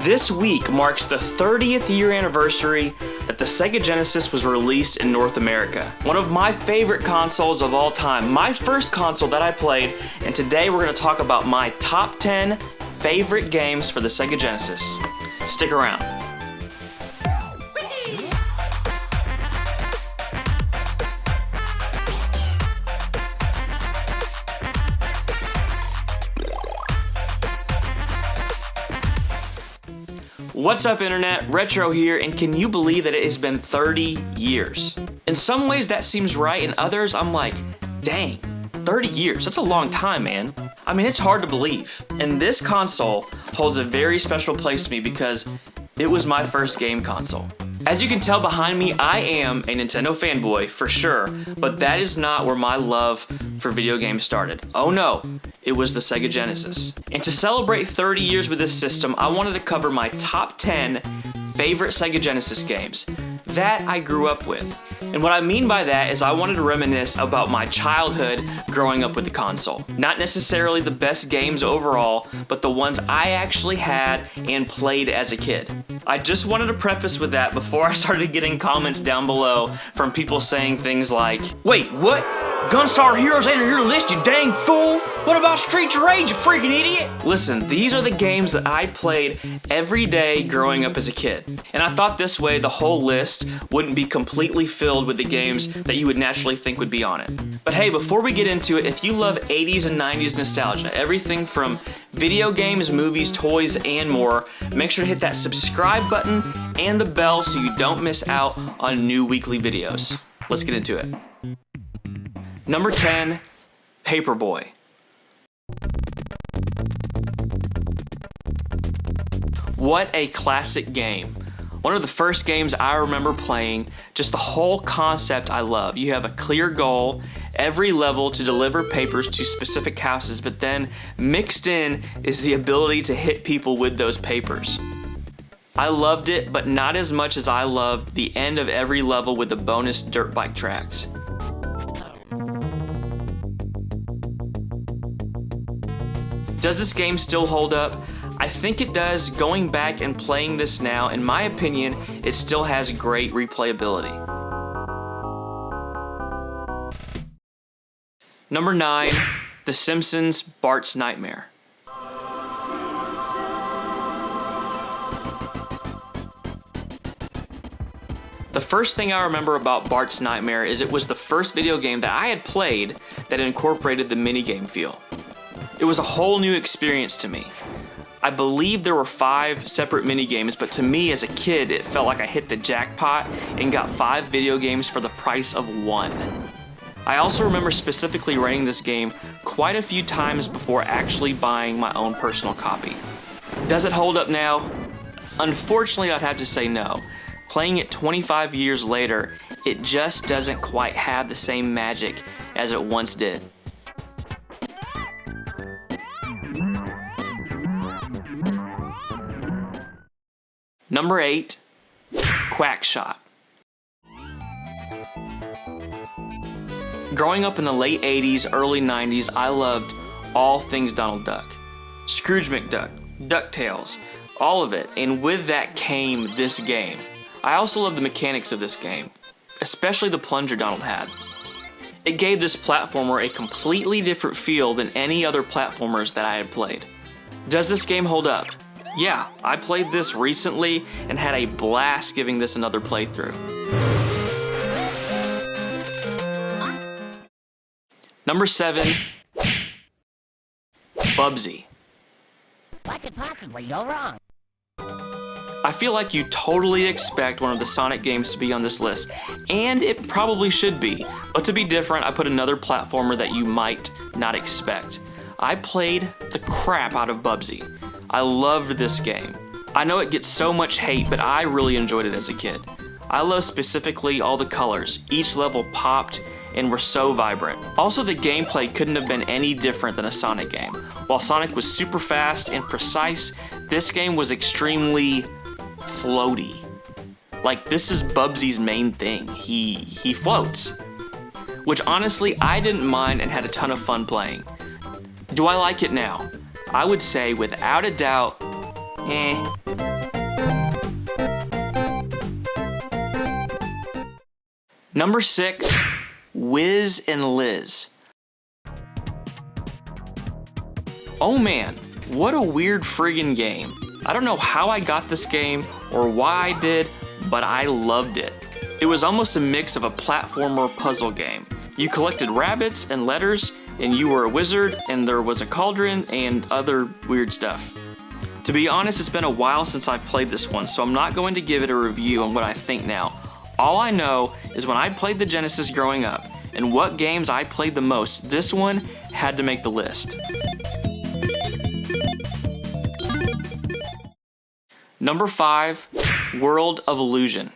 This week marks the 30th year anniversary that the Sega Genesis was released in North America. One of my favorite consoles of all time, my first console that I played, and today we're going to talk about my top 10 favorite games for the Sega Genesis. Stick around. What's up, Internet? Retro here, and can you believe that it has been 30 years? In some ways that seems right, in others I'm like, dang, 30 years, that's a long time, man. I mean, it's hard to believe. And this console holds a very special place to me because it was my first game console. As you can tell behind me, I am a Nintendo fanboy, for sure, but that is not where my love for video games started. Oh no, it was the Sega Genesis. And to celebrate 30 years with this system, I wanted to cover my top 10 favorite Sega Genesis games that I grew up with. And what I mean by that is I wanted to reminisce about my childhood growing up with the console. Not necessarily the best games overall, but the ones I actually had and played as a kid. I just wanted to preface with that before I started getting comments down below from people saying things like, "Wait, what? Gunstar Heroes ain't on your list, you dang fool? What about Streets of Rage, you freaking idiot?" Listen, these are the games that I played every day growing up as a kid. And I thought this way the whole list wouldn't be completely filled with the games that you would naturally think would be on it. But hey, before we get into it, if you love 80s and 90s nostalgia, everything from video games, movies, toys, and more, make sure to hit that subscribe button and the bell so you don't miss out on new weekly videos. Let's get into it. Number 10, Paperboy. What a classic game. One of the first games I remember playing, just the whole concept I love. You have a clear goal, every level to deliver papers to specific houses, but then mixed in is the ability to hit people with those papers. I loved it, but not as much as I loved the end of every level with the bonus dirt bike tracks. Does this game still hold up? I think it does. Going back and playing this now, in my opinion, it still has great replayability. Number 9, The Simpsons Barts Nightmare. The first thing I remember about Barts Nightmare is it was the first video game that I had played that incorporated the minigame feel. It was a whole new experience to me. I believe there were 5 separate minigames, but to me as a kid, it felt like I hit the jackpot and got 5 video games for the price of 1. I also remember specifically renting this game quite a few times before actually buying my own personal copy. Does it hold up now? Unfortunately, I'd have to say no. Playing it 25 years later, it just doesn't quite have the same magic as it once did. Number 8, Quackshot. Growing up in the late 80s, early 90s, I loved all things Donald Duck. Scrooge McDuck, DuckTales, all of it, and with that came this game. I also love the mechanics of this game, especially the plunger Donald had. It gave this platformer a completely different feel than any other platformers that I had played. Does this game hold up? Yeah, I played this recently and had a blast giving this another playthrough. Number 7, Bugsy. What could possibly go wrong? I feel like you totally expect one of the Sonic games to be on this list, and it probably should be, but to be different, I put another platformer that you might not expect. I played the crap out of Bugsy. I loved this game. I know it gets so much hate, but I really enjoyed it as a kid. I love specifically all the colors. Each level popped and were so vibrant. Also, the gameplay couldn't have been any different than a Sonic game. While Sonic was super fast and precise, this game was extremely floaty. Like, this is Bugsy's main thing. He floats. Which honestly, I didn't mind and had a ton of fun playing. Do I like it now? I would say without a doubt, Number 6, Whiz and Liz. Oh man, what a weird friggin' game. I don't know how I got this game or why I did, but I loved it. It was almost a mix of a platformer puzzle game. You collected rabbits and letters, and you were a wizard, and there was a cauldron and other weird stuff. To be honest, it's been a while since I've played this one, so I'm not going to give it a review on what I think now. All I know is when I played the Genesis growing up, and what games I played the most, this one had to make the list. Number 5, World of Illusion.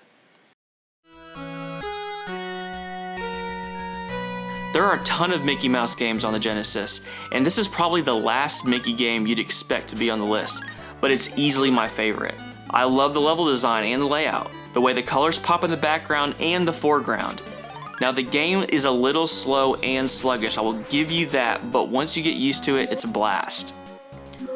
There are a ton of Mickey Mouse games on the Genesis, and this is probably the last Mickey game you'd expect to be on the list, but it's easily my favorite. I love the level design and the layout, the way the colors pop in the background and the foreground. Now the game is a little slow and sluggish, I will give you that, but once you get used to it, it's a blast.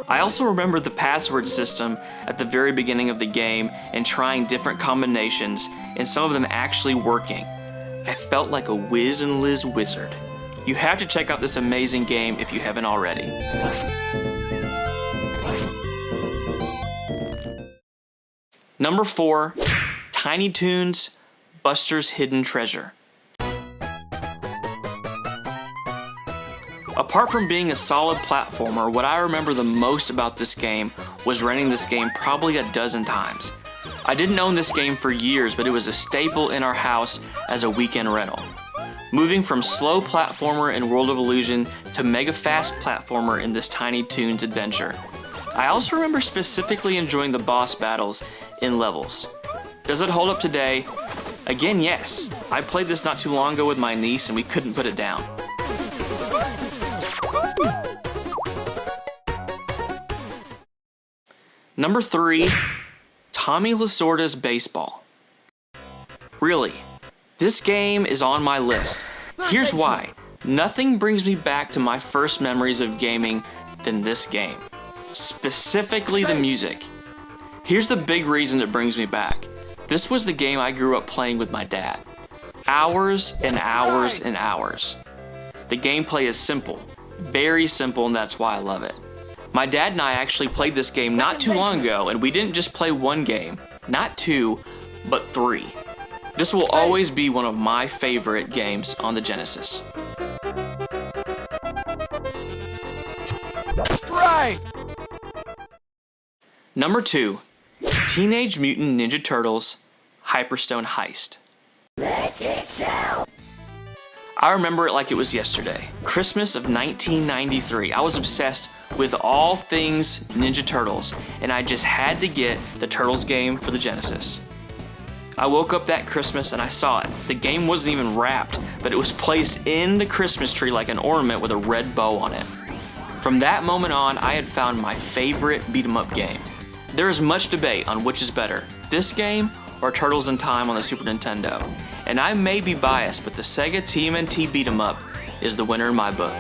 I also remember the password system at the very beginning of the game and trying different combinations and some of them actually working. I felt like a Whiz and Liz wizard. You have to check out this amazing game if you haven't already. Number 4, Tiny Toons, Buster's Hidden Treasure. Apart from being a solid platformer, what I remember the most about this game was renting this game probably a dozen times. I didn't own this game for years, but it was a staple in our house as a weekend rental. Moving from slow platformer in World of Illusion to mega fast platformer in this Tiny Toons adventure. I also remember specifically enjoying the boss battles in levels. Does it hold up today? Again, yes. I played this not too long ago with my niece and we couldn't put it down. Number 3, Tommy Lasorda's Baseball. Really, this game is on my list. Here's why. Nothing brings me back to my first memories of gaming than this game. Specifically the music. Here's the big reason it brings me back. This was the game I grew up playing with my dad. Hours and hours and hours. The gameplay is simple, very simple, and that's why I love it. My dad and I actually played this game not too long ago, and we didn't just play one game, not 2, but 3. This will always be one of my favorite games on the Genesis. Right. Number 2, Teenage Mutant Ninja Turtles, Hyperstone Heist. I remember it like it was yesterday. Christmas of 1993. I was obsessed with all things Ninja Turtles, and I just had to get the Turtles game for the Genesis. I woke up that Christmas and I saw it. The game wasn't even wrapped, but it was placed in the Christmas tree like an ornament with a red bow on it. From that moment on, I had found my favorite beat-em-up game. There is much debate on which is better, this game or Turtles in Time on the Super Nintendo. And I may be biased, but the Sega TMNT beat-em-up is the winner in my book.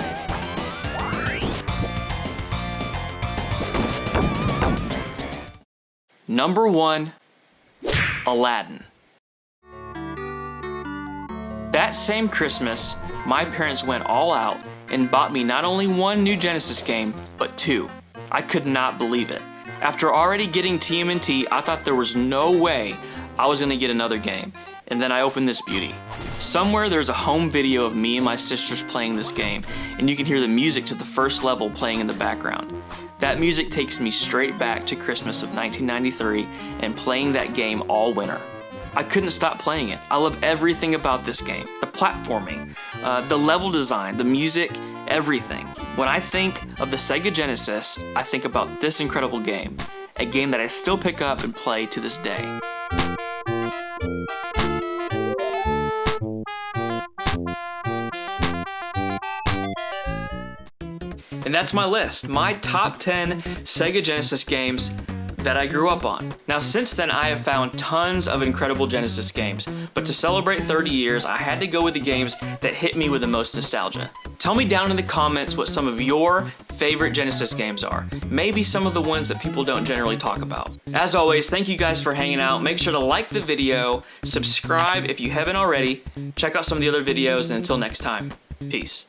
Number 1, Aladdin. That same Christmas, my parents went all out and bought me not only one new Genesis game, but 2. I could not believe it. After already getting TMNT, I thought there was no way I was gonna get another game. And then I opened this beauty. Somewhere there's a home video of me and my sisters playing this game, and you can hear the music to the first level playing in the background. That music takes me straight back to Christmas of 1993 and playing that game all winter. I couldn't stop playing it. I love everything about this game. The platforming, the level design, the music, everything. When I think of the Sega Genesis, I think about this incredible game. A game that I still pick up and play to this day. And that's my list, my top 10 Sega Genesis games that I grew up on. Now since then I have found tons of incredible Genesis games, but to celebrate 30 years I had to go with the games that hit me with the most nostalgia. Tell me down in the comments what some of your favorite Genesis games are. Maybe some of the ones that people don't generally talk about. As always, thank you guys for hanging out. Make sure to like the video, subscribe if you haven't already, check out some of the other videos, and until next time, peace.